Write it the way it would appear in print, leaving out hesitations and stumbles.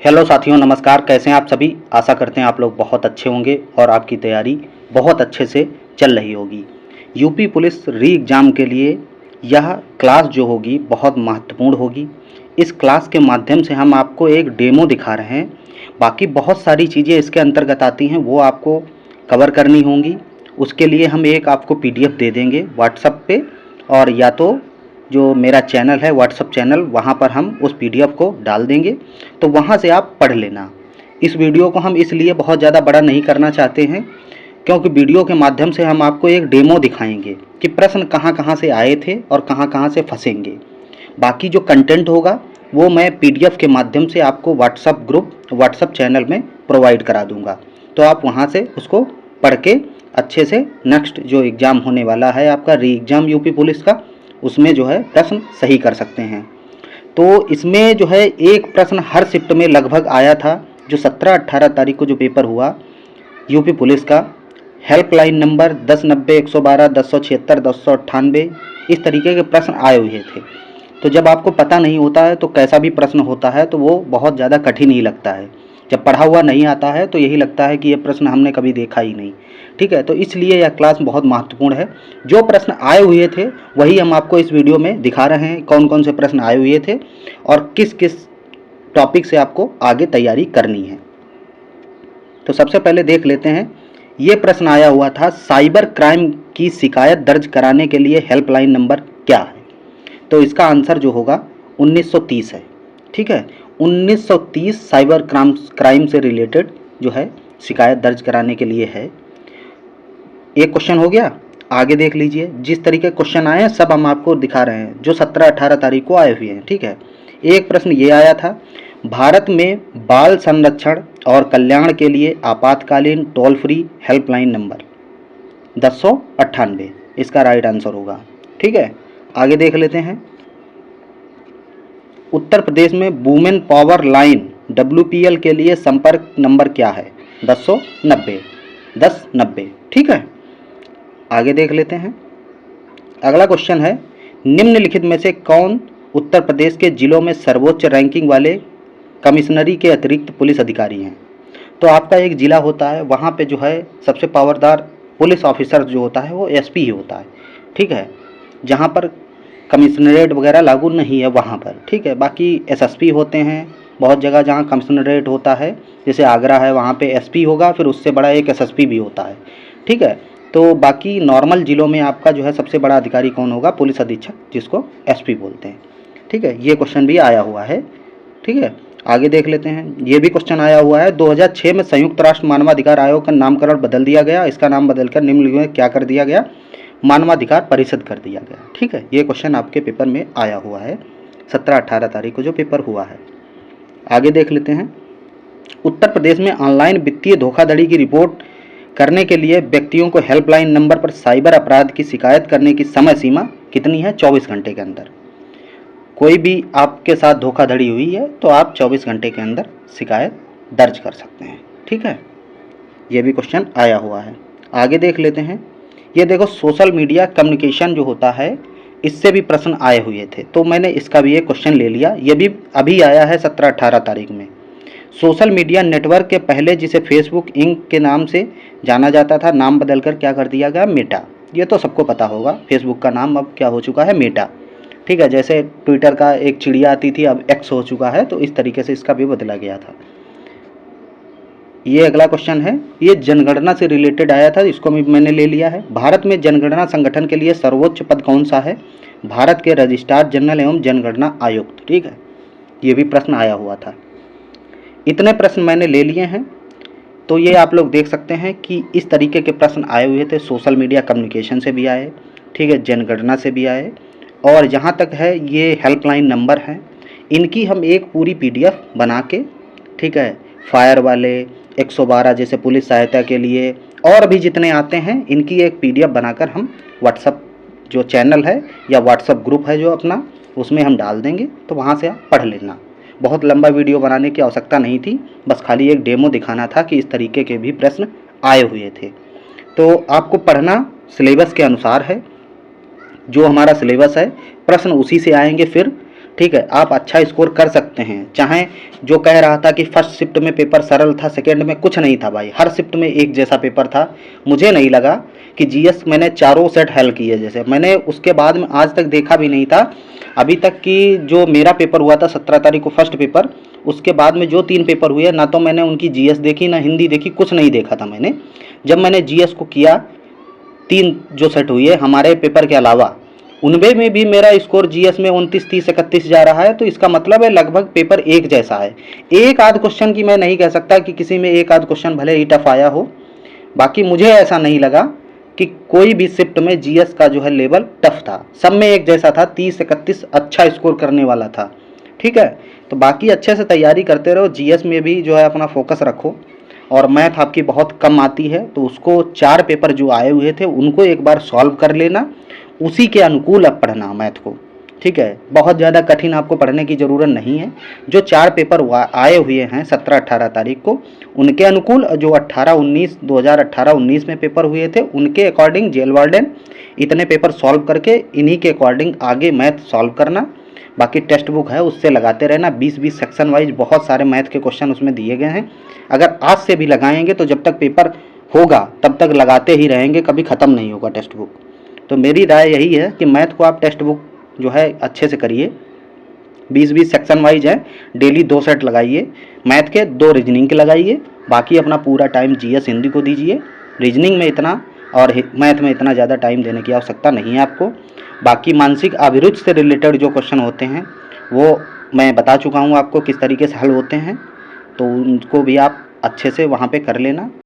Hello साथियों, नमस्कार। कैसे हैं आप सभी? आशा करते हैं आप लोग बहुत अच्छे होंगे और आपकी तैयारी बहुत अच्छे से चल रही होगी। यूपी पुलिस री एग्ज़ाम के लिए यह क्लास जो होगी बहुत महत्वपूर्ण होगी। इस क्लास के माध्यम से हम आपको एक डेमो दिखा रहे हैं। बाकी बहुत सारी चीज़ें इसके अंतर्गत आती हैं, वो आपको कवर करनी होंगी। उसके लिए हम एक आपको पीडीएफ दे देंगे व्हाट्सएप पे, और या तो जो मेरा चैनल है व्हाट्सएप चैनल, वहाँ पर हम उस पीडीएफ को डाल देंगे, तो वहाँ से आप पढ़ लेना। इस वीडियो को हम इसलिए बहुत ज़्यादा बड़ा नहीं करना चाहते हैं, क्योंकि वीडियो के माध्यम से हम आपको एक डेमो दिखाएंगे कि प्रश्न कहाँ कहाँ से आए थे और कहाँ कहाँ से फंसेंगे। बाकी जो कंटेंट होगा वो मैं पीडीएफ के माध्यम से आपको व्हाट्सएप ग्रुप, व्हाट्सएप चैनल में प्रोवाइड करा दूँगा, तो आप वहाँ से उसको पढ़ के अच्छे से नेक्स्ट जो एग्ज़ाम होने वाला है आपका री एग्ज़ाम यूपी पुलिस का, उसमें जो है प्रश्न सही कर सकते हैं। तो इसमें जो है एक प्रश्न हर शिफ्ट में लगभग आया था। जो 17-18 तारीख को जो पेपर हुआ यूपी पुलिस का, हेल्पलाइन नंबर 1090 112 1076 1098, इस तरीके के प्रश्न आए हुए थे। तो जब आपको पता नहीं होता है तो कैसा भी प्रश्न होता है तो वो बहुत ज़्यादा कठिन ही लगता है। जब पढ़ा हुआ नहीं आता है तो यही लगता है कि ये प्रश्न हमने कभी देखा ही नहीं। ठीक है, तो इसलिए यह क्लास बहुत महत्वपूर्ण है। जो प्रश्न आए हुए थे वही हम आपको इस वीडियो में दिखा रहे हैं, कौन कौन से प्रश्न आए हुए थे और किस किस टॉपिक से आपको आगे तैयारी करनी है। तो सबसे पहले देख लेते हैं। ये प्रश्न आया हुआ था, साइबर क्राइम की शिकायत दर्ज कराने के लिए हेल्पलाइन नंबर क्या है? तो इसका आंसर जो होगा 1930 है। ठीक है, 1930 साइबर क्राइम से रिलेटेड जो है शिकायत दर्ज कराने के लिए है। एक क्वेश्चन हो गया। आगे देख लीजिए, जिस तरीके क्वेश्चन आए हैं सब हम आपको दिखा रहे हैं, जो 17-18 तारीख को आए हुए हैं। ठीक है, एक प्रश्न ये आया था, भारत में बाल संरक्षण और कल्याण के लिए आपातकालीन टोल फ्री हेल्पलाइन नंबर 1098 इसका राइट आंसर होगा। ठीक है, आगे देख लेते हैं। उत्तर प्रदेश में वुमेन पावर लाइन WPL के लिए संपर्क नंबर क्या है? 1090 1090। ठीक है, आगे देख लेते हैं। अगला क्वेश्चन है, निम्नलिखित में से कौन उत्तर प्रदेश के जिलों में सर्वोच्च रैंकिंग वाले कमिश्नरी के अतिरिक्त पुलिस अधिकारी हैं? तो आपका एक ज़िला होता है, वहाँ पे जो है सबसे पावरदार पुलिस ऑफिसर जो होता है वो SP ही होता है। ठीक है, जहाँ पर कमिश्नरेट वगैरह लागू नहीं है वहाँ पर। ठीक है, बाकी SSP होते हैं बहुत जगह जहाँ कमिश्नरेट होता है, जैसे आगरा है वहाँ पे SP होगा, फिर उससे बड़ा एक SSP भी होता है। ठीक है, तो बाकी नॉर्मल ज़िलों में आपका जो है सबसे बड़ा अधिकारी कौन होगा? पुलिस अधीक्षक, जिसको SP बोलते हैं। ठीक है, ये क्वेश्चन भी आया हुआ है। ठीक है, आगे देख लेते हैं। ये भी क्वेश्चन आया हुआ है, 2006 में संयुक्त राष्ट्र मानवाधिकार आयोग का नामकरण बदल दिया गया, इसका नाम बदलकर निम्नलिखित में क्या कर दिया गया? मानवाधिकार परिषद कर दिया गया। ठीक है, ये क्वेश्चन आपके पेपर में आया हुआ है 17-18 तारीख को जो पेपर हुआ है। आगे देख लेते हैं। उत्तर प्रदेश में ऑनलाइन वित्तीय धोखाधड़ी की रिपोर्ट करने के लिए व्यक्तियों को हेल्पलाइन नंबर पर साइबर अपराध की शिकायत करने की समय सीमा कितनी है? 24 घंटे के अंदर। कोई भी आपके साथ धोखाधड़ी हुई है तो आप 24 घंटे के अंदर शिकायत दर्ज कर सकते हैं। ठीक है, ये भी क्वेश्चन आया हुआ है। आगे देख लेते हैं। ये देखो, सोशल मीडिया कम्युनिकेशन जो होता है इससे भी प्रश्न आए हुए थे, तो मैंने इसका भी एक क्वेश्चन ले लिया। ये भी अभी आया है 17-18 तारीख में। सोशल मीडिया नेटवर्क के पहले जिसे फेसबुक इंक के नाम से जाना जाता था, नाम बदलकर क्या कर दिया गया? मेटा। ये तो सबको पता होगा, फेसबुक का नाम अब क्या हो चुका है? मेटा। ठीक है, जैसे ट्विटर का एक चिड़िया आती थी अब X हो चुका है, तो इस तरीके से इसका भी बदला गया था। ये अगला क्वेश्चन है, ये जनगणना से रिलेटेड आया था, इसको भी मैंने ले लिया है। भारत में जनगणना संगठन के लिए सर्वोच्च पद कौन सा है? भारत के रजिस्ट्रार जनरल एवं जनगणना आयुक्त। ठीक है, ये भी प्रश्न आया हुआ था। इतने प्रश्न मैंने ले लिए हैं, तो ये आप लोग देख सकते हैं कि इस तरीके के प्रश्न आए हुए थे। सोशल मीडिया कम्युनिकेशन से भी आए, ठीक है, जनगणना से भी आए, और जहाँ तक है ये हेल्पलाइन नंबर हैं, इनकी हम एक पूरी PDF बना के, ठीक है, फायर वाले 112 जैसे पुलिस सहायता के लिए और भी जितने आते हैं, इनकी एक PDF बनाकर हम व्हाट्सअप जो चैनल है या व्हाट्सअप ग्रुप है जो अपना, उसमें हम डाल देंगे, तो वहाँ से आप पढ़ लेना। बहुत लंबा वीडियो बनाने की आवश्यकता नहीं थी, बस खाली एक डेमो दिखाना था कि इस तरीके के भी प्रश्न आए हुए थे। तो आपको पढ़ना सिलेबस के अनुसार है, जो हमारा सिलेबस है प्रश्न उसी से आएंगे। फिर ठीक है, आप अच्छा स्कोर कर सकते हैं। चाहे जो कह रहा था कि फर्स्ट शिफ्ट में पेपर सरल था, सेकंड में कुछ नहीं था भाई, हर शिफ्ट में एक जैसा पेपर था। मुझे नहीं लगा कि जीएस मैंने चारों सेट हल किए, जैसे मैंने उसके बाद में आज तक देखा भी नहीं था अभी तक कि जो मेरा पेपर हुआ था 17 तारीख को फर्स्ट पेपर, उसके बाद में जो 3 पेपर हुए ना तो मैंने उनकी जीएस देखी ना हिंदी देखी, कुछ नहीं देखा था मैंने। जब मैंने जीएस को किया 3 जो सेट हुई है हमारे पेपर के अलावा, उनमें में भी मेरा स्कोर जीएस में 29, 30, 31 जा रहा है। तो इसका मतलब है लगभग पेपर एक जैसा है। एक आध क्वेश्चन की मैं नहीं कह सकता कि किसी में एक आध क्वेश्चन भले ही टफ आया हो, बाकी मुझे ऐसा नहीं लगा कि कोई भी शिफ्ट में जीएस का जो है लेवल टफ था। सब में एक जैसा था, 30, 31 अच्छा स्कोर करने वाला था। ठीक है, तो बाकी अच्छे से तैयारी करते रहो, जीएस में भी जो है अपना फोकस रखो। और मैथ आपकी बहुत कम आती है तो उसको 4 पेपर जो आए हुए थे उनको एक बार सॉल्व कर लेना, उसी के अनुकूल अब पढ़ना मैथ को। ठीक है, बहुत ज़्यादा कठिन आपको पढ़ने की ज़रूरत नहीं है। जो 4 पेपर आए हुए हैं 17-18 तारीख को, उनके अनुकूल, जो 18-19 2018-19 में पेपर हुए थे उनके अकॉर्डिंग जेल वार्डन इतने पेपर सॉल्व करके इन्हीं के अकॉर्डिंग आगे मैथ सॉल्व करना। बाकी टेक्स्ट बुक है उससे लगाते रहना, 20-20 सेक्शन वाइज बहुत सारे मैथ के क्वेश्चन उसमें दिए गए हैं। अगर आज से भी लगाएंगे तो जब तक पेपर होगा तब तक लगाते ही रहेंगे, कभी ख़त्म नहीं होगा टेक्स्ट बुक। तो मेरी राय यही है कि मैथ को आप टेक्स्ट बुक जो है अच्छे से करिए, 20-20 सेक्शन वाइज है, डेली 2 सेट लगाइए मैथ के, 2 रीजनिंग के लगाइए, बाकी अपना पूरा टाइम जीएस हिंदी को दीजिए। रीजनिंग में इतना और मैथ में इतना ज़्यादा टाइम देने की आवश्यकता नहीं है आपको। बाकी मानसिक अभिरुचि से रिलेटेड जो क्वेश्चन होते हैं वो मैं बता चुका हूँ आपको किस तरीके से हल होते हैं, तो उनको भी आप अच्छे से वहाँ पे कर लेना।